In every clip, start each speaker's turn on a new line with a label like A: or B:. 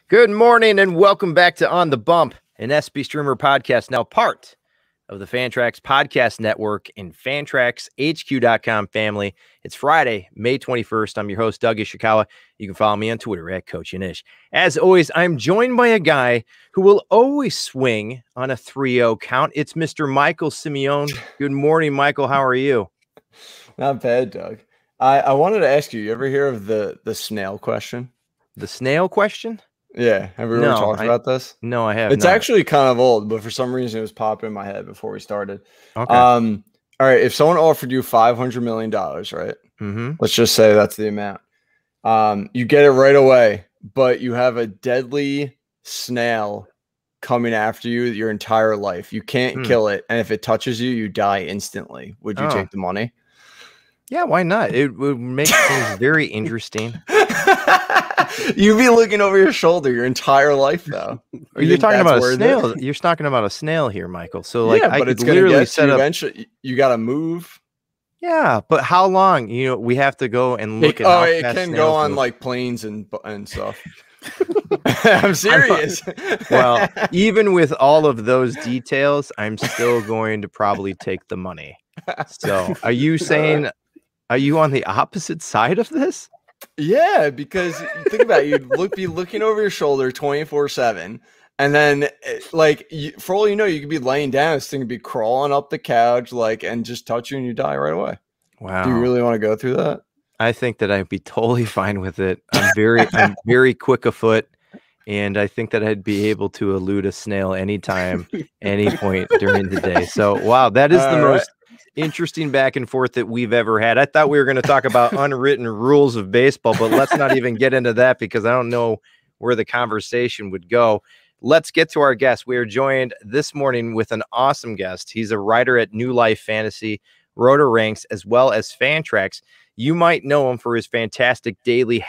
A: Good morning and welcome back to On the Bump, an SB Streamer podcast, now part of the Fantrax Podcast Network and FantraxHQ.com family. It's Friday, May 21st. I'm your host, Doug Ishikawa. You can follow me on Twitter at CoachInish. As always, I'm joined by a guy who will always swing on a 3-0 count. It's Mr. Michael Simione. Good morning, Michael. How are you?
B: Not bad, Doug. I wanted to ask you, you ever hear of the snail question?
A: The snail question?
B: Yeah. Have we ever talked about this?
A: No, I have
B: It's
A: not.
B: actually kind of old, but for some reason it was popping in my head before we started.
A: Okay.
B: All right. If someone offered you $500 million, right?
A: Mm-hmm.
B: Let's just say that's the amount. You get it right away, but you have a deadly snail coming after you your entire life. You can't kill it. And if it touches you, you die instantly. Would you take the money?
A: Yeah, why not? It would make things very interesting.
B: You'd be looking over your shoulder your entire life, though.
A: You're talking about a snail. You're talking about a snail here, Michael. So, like,
B: yeah,
A: I
B: but
A: could
B: it's going to
A: literally
B: get
A: set up.
B: Eventually, you got to move.
A: Yeah, but how long? You know, we have to go and look at.
B: It can go on move. Like planes and stuff. I'm serious.
A: Well, even with all of those details, I'm still going to probably take the money. So, are you saying? Are you on the opposite side of this?
B: Yeah, because think about it, you'd be looking over your shoulder 24/7, and then like for all you know, you could be laying down, this thing could be crawling up the couch, like, and just touch you, and you die right away.
A: Wow.
B: Do you really want to go through that?
A: I think that I'd be totally fine with it. I'm very quick of foot, and I think that I'd be able to elude a snail anytime, any point during the day. So, wow, that is the most interesting back and forth that we've ever had. I thought we were going to talk about unwritten rules of baseball, but let's not even get into that because I don't know where the conversation would go. Let's get to our guest. We are joined this morning with an awesome guest. He's a writer at New Life Fantasy, Rotor Ranks, as well as Fantrax. You might know him for his fantastic daily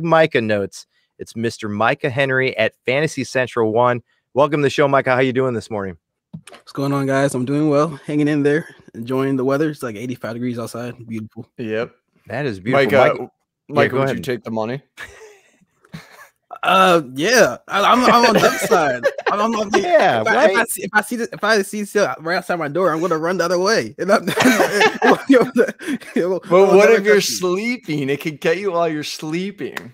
A: #Micah notes. It's Mr. Micah Henry at Fantasy Central 1. Welcome to the show, Micah. How you doing this morning?
C: What's going on, guys? I'm doing well, hanging in there, enjoying the weather. It's like 85 degrees outside. Beautiful.
B: Yep.
A: That is beautiful.
B: Micah, would you take the money?
C: Yeah. I'm on that side.
A: Yeah.
C: If I see right outside my door, I'm gonna run the other way.
B: But what if you're sleeping? It could get you while you're sleeping.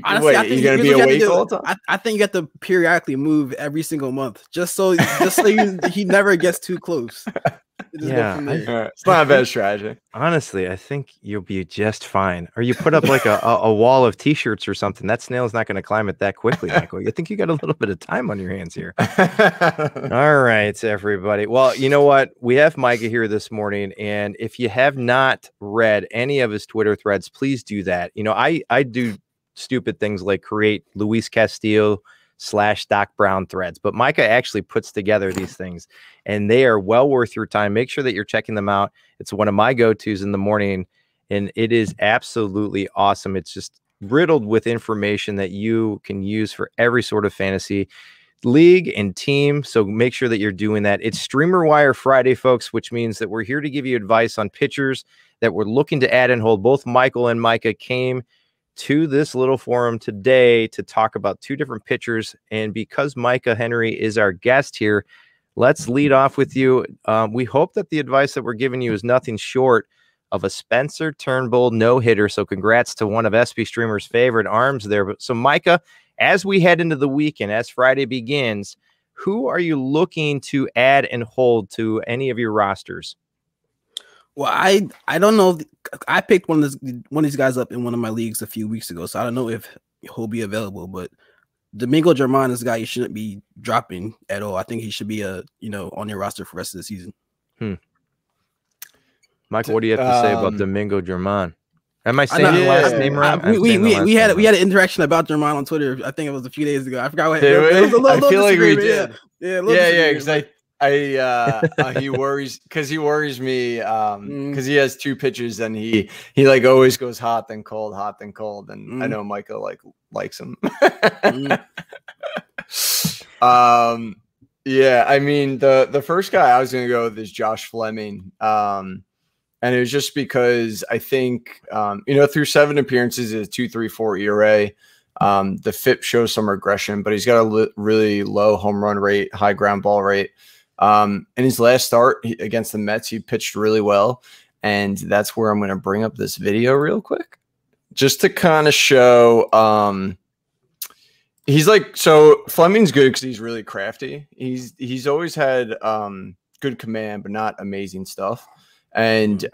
B: Honestly, wait, you're gonna be awake all the time?
C: I think you have to periodically move every single month, just so he never gets too close.
A: Yeah,
B: it's not a bad strategy.
A: Honestly, I think you'll be just fine. Or you put up like a wall of t-shirts or something. That snail's not going to climb it that quickly, Michael. You think you got a little bit of time on your hands here. All right, everybody. Well, you know what? We have Micah here this morning, and if you have not read any of his Twitter threads, please do that. You know, I do stupid things like create Luis Castillo / Doc Brown threads, but Micah actually puts together these things, and they are well worth your time. Make sure that you're checking them out. It's one of my go-tos in the morning, and it is absolutely awesome. It's just riddled with information that you can use for every sort of fantasy league and team. So make sure that you're doing that. It's Streamer Wire Friday, folks, which means that we're here to give you advice on pitchers that we're looking to add and hold. Both Michael and Micah came to this little forum today to talk about two different pitchers. And because Micah Henry is our guest here, let's lead off with you. We hope that the advice that we're giving you is nothing short of a Spencer Turnbull no-hitter. So congrats to one of SB Streamer's favorite arms there. But so Micah, as we head into the weekend, as Friday begins, who are you looking to add and hold to any of your rosters?
C: Well, I don't know. I picked one of these guys up in one of my leagues a few weeks ago, so I don't know if he'll be available. But Domingo Germán is a guy you shouldn't be dropping at all. I think he should be on your roster for the rest of the season.
A: Michael, what do you have to say about Domingo Germán? Am I saying the last name right?
C: We had an interaction about Germán on Twitter. I think it was a few days ago. I forgot what
B: it was. I feel like we did.
C: Yeah.
B: Because he worries me because he has two pitches and he like always goes hot then cold, and I know Micah likes him. Yeah, I mean the first guy I was gonna go with is Josh Fleming, and it was just because I think through 7 appearances is 2.34 ERA. The FIP shows some regression, but he's got a really low home run rate, high ground ball rate. In his last start against the Mets, he pitched really well. And that's where I'm going to bring up this video real quick, just to kind of show. He's like, so Fleming's good because he's really crafty. He's always had good command, but not amazing stuff. And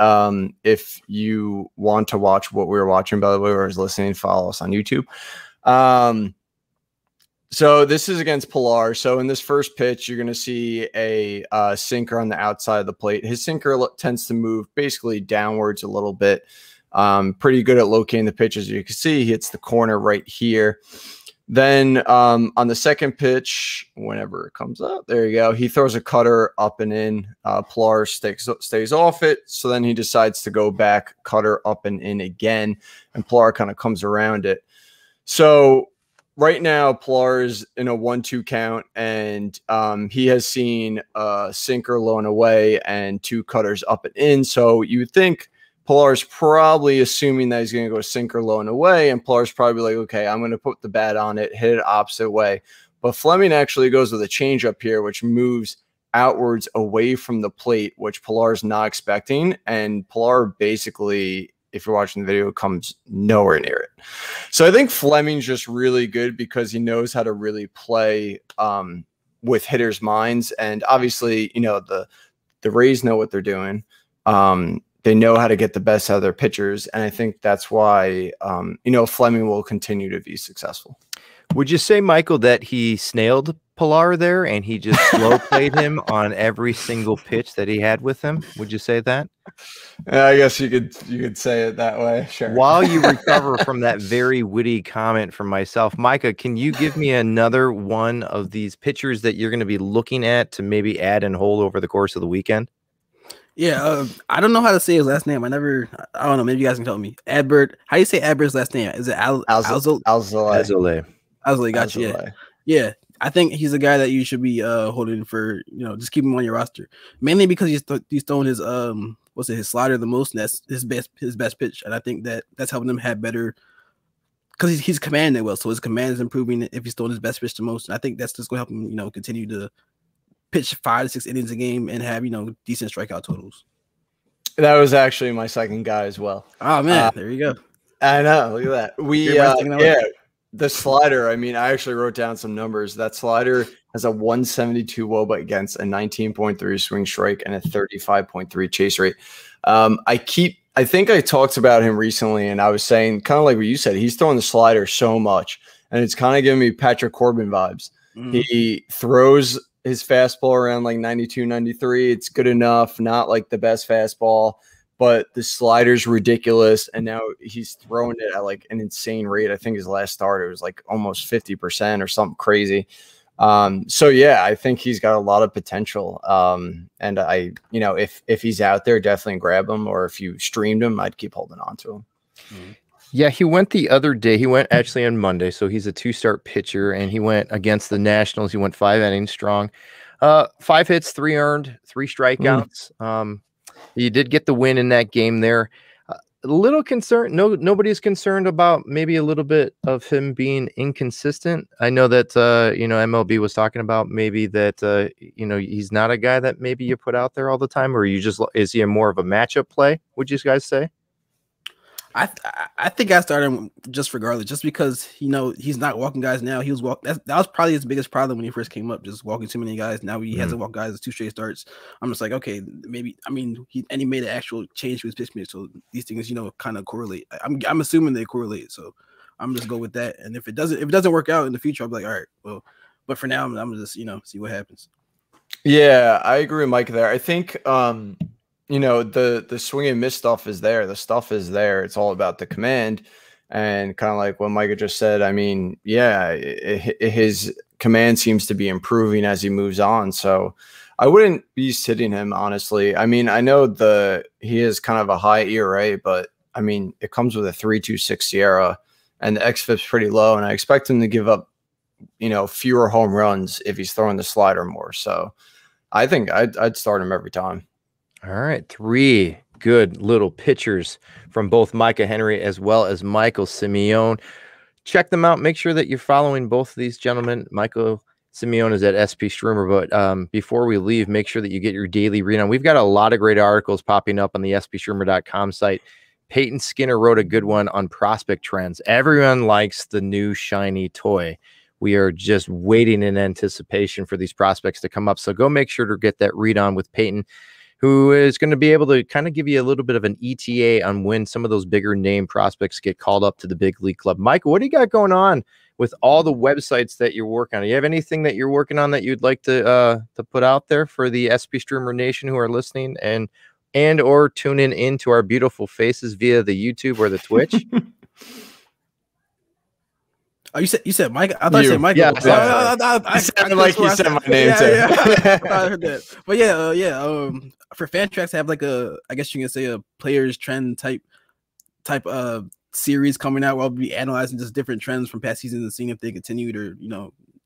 B: if you want to watch what we were watching, by the way, or is listening, follow us on YouTube. So this is against Pilar. So in this first pitch, you're going to see a sinker on the outside of the plate. His sinker tends to move basically downwards a little bit. Pretty good at locating the pitch. As you can see, he hits the corner right here. Then on the second pitch, whenever it comes up, there you go. He throws a cutter up and in. Pilar stays off it. So then he decides to go back, cutter up and in again. And Pilar kind of comes around it. So right now, Pilar is in a 1-2 count, and he has seen a sinker low and away and 2 cutters up and in. So you would think Pilar's probably assuming that he's going to go sinker low and away, and Pilar's probably like, okay, I'm going to put the bat on it, hit it opposite way. But Fleming actually goes with a changeup here, which moves outwards away from the plate, which Pilar's not expecting. And Pilar basically, if you're watching the video, comes nowhere near it. So I think Fleming's just really good because he knows how to really play with hitters' minds. And obviously, you know, the Rays know what they're doing. They know how to get the best out of their pitchers. And I think that's why, you know, Fleming will continue to be successful.
A: Would you say, Michael, that he snailed Pilar there and he just slow played him on every single pitch that he had with him? Would you say that?
B: I guess you could say it that way. Sure.
A: While you recover from that very witty comment from myself, Micah, can you give me another one of these pitchers that you're going to be looking at to maybe add and hold over the course of the weekend?
C: Yeah, I don't know how to say his last name. I don't know. Maybe you guys can tell me. Adbert. How do you say Adbert's last name? Is it
B: Alzolay?
C: Alzolay, gotcha. Yeah. Yeah. I think he's a guy that you should be holding for, you know, just keep him on your roster. Mainly because he's throwing his his slider the most, and that's his best pitch. And I think that's helping him have better, because he's commanding it well. So his command is improving if he's throwing his best pitch the most. And I think that's just gonna help him, you know, continue to pitch 5 to 6 innings a game and have, you know, decent strikeout totals.
B: That was actually my second guy as well.
C: Oh man, there you go.
B: I know. Look at that. The slider. I mean, I actually wrote down some numbers. That slider has a 172 WOBA against, a 19.3 swing strike, and a 35.3 chase rate. I think I talked about him recently, and I was saying kind of like what you said. He's throwing the slider so much, and it's kind of giving me Patrick Corbin vibes. He throws his fastball around like 92, 93. It's good enough, not like the best fastball, but the slider's ridiculous. And now he's throwing it at like an insane rate. I think his last start, it was like almost 50% or something crazy. So yeah, I think he's got a lot of potential. And you know, if he's out there, definitely grab him, or if you streamed him, I'd keep holding on to him.
A: Yeah, he went the other day. He went actually on Monday, so he's a 2-start pitcher, and he went against the Nationals. He went 5 innings strong, 5 hits, 3 earned, 3 strikeouts. He did get the win in that game there. A little concerned. Nobody's concerned about maybe a little bit of him being inconsistent. I know that you know, MLB was talking about maybe that you know, he's not a guy that maybe you put out there all the time, or is he more of a matchup play? Would you guys say?
C: I think I started him just regardless, just because, you know, he's not walking guys now. He was that was probably his biggest problem when he first came up, just walking too many guys. Now he hasn't walked guys 2 straight starts. I'm just like, okay, maybe. I mean, he made an actual change to his pitch mix, so these things, you know, kind of correlate. I'm assuming they correlate, so I'm just go with that. And if it doesn't work out in the future, I'll be like, all right, well. But for now, I'm just, you know, see what happens.
B: Yeah, I agree with Mike there. I think you know, the swing and miss stuff is there. The stuff is there. It's all about the command. And kind of like what Micah just said, I mean, yeah, his command seems to be improving as he moves on. So I wouldn't be sitting him, honestly. I mean, I know he is kind of a high ERA, but I mean, it comes with a 3.26 Sierra, and the xFIP's pretty low. And I expect him to give up, you know, fewer home runs if he's throwing the slider more. So I think I'd start him every time.
A: All right, 3 good little pitchers from both Micah Henry as well as Michael Simione. check them out. Make sure that you're following both of these gentlemen. Michael Simione is at SP Streamer, but before we leave, make sure that you get your daily read on. We've got a lot of great articles popping up on the spstreamer.com site. Peyton Skinner wrote a good one on prospect trends. Everyone likes the new shiny toy. We are just waiting in anticipation for these prospects to come up. So go make sure to get that read on with Peyton, who is going to be able to kind of give you a little bit of an ETA on when some of those bigger name prospects get called up to the big league club. Michael, what do you got going on with all the websites that you're working on? Do you have anything that you're working on that you'd like to put out there for the SP Streamer Nation who are listening and or tuning into our beautiful faces via the YouTube or the Twitch?
C: Oh, you said Mike? I thought you said Michael.
B: Yeah,
C: I
B: sounded like you said my name too.
C: Yeah. I heard that. But for Fantrax, have like I guess you can say a players trend type series coming out where I'll be analyzing just different trends from past seasons and seeing if they continued or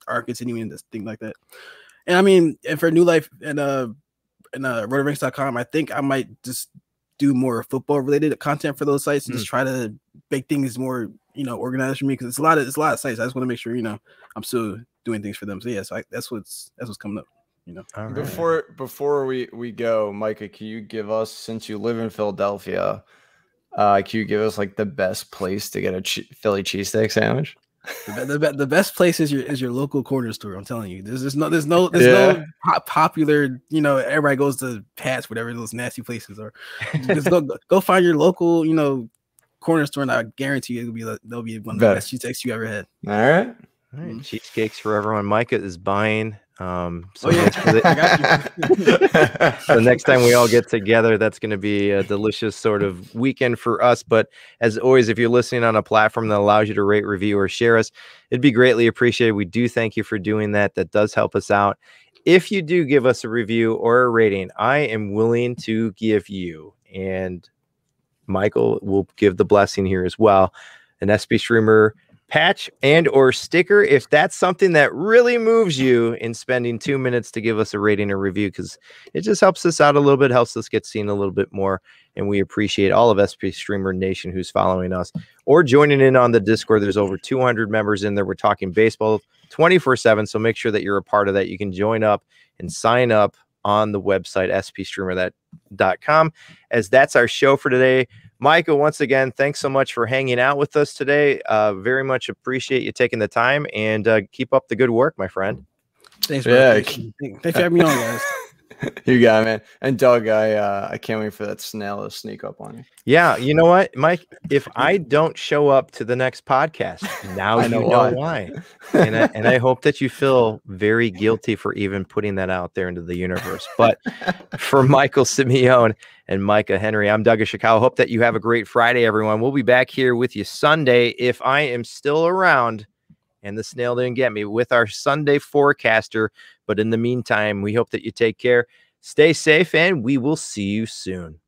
C: are continuing this thing like that. And I mean, and for New Life and RotoRanks.com, I think I might just do more football related content for those sites and just try to make things more organized for me, because it's a lot of sites. I just want to make sure I'm still doing things for them. So yeah, so that's what's coming up.
B: All right. Before we go, Micah, can you give us, since you live in Philadelphia, can you give us like the best place to get a Philly cheesesteak sandwich?
C: The best place is your local corner store. I'm telling you, there's no popular. Everybody goes to Pat's, whatever those nasty places are. Just go find your local corner store, and I guarantee you they'll be one of the best cheesesteaks you ever had.
B: All right.
A: Cheesecakes for everyone. Micah is buying. So next time we all get together, that's going to be a delicious sort of weekend for us. But as always, if you're listening on a platform that allows you to rate, review, or share us, it'd be greatly appreciated. We do thank you for doing that. That does help us out. If you do give us a review or a rating, I am willing to give you, and Michael will give the blessing here as well, an SP Streamer patch and or sticker if that's something that really moves you in spending 2 minutes to give us a rating or review, because it just helps us out a little bit, helps us get seen a little bit more, and we appreciate all of SP Streamer Nation who's following us or joining in on the Discord. There's over 200 members in there. We're talking baseball 24/7, so make sure that you're a part of that. You can join up and sign up on the website spstreamer.com, as that's our show for today. Micah, once again, thanks so much for hanging out with us today. Very much appreciate you taking the time, and keep up the good work, my friend.
C: Thanks, bro. Thanks for having me on, guys.
B: You got it, man. And Doug, I can't wait for that snail to sneak up on you.
A: Yeah, you know what, Mike? If I don't show up to the next podcast, now you know why. And I hope that you feel very guilty for even putting that out there into the universe. But for Michael Simione and Micah Henry, I'm Doug Ishikawa. Hope that you have a great Friday, everyone. We'll be back here with you Sunday, if I am still around and the snail didn't get me, with our Sunday forecaster. But in the meantime, we hope that you take care, stay safe, and we will see you soon.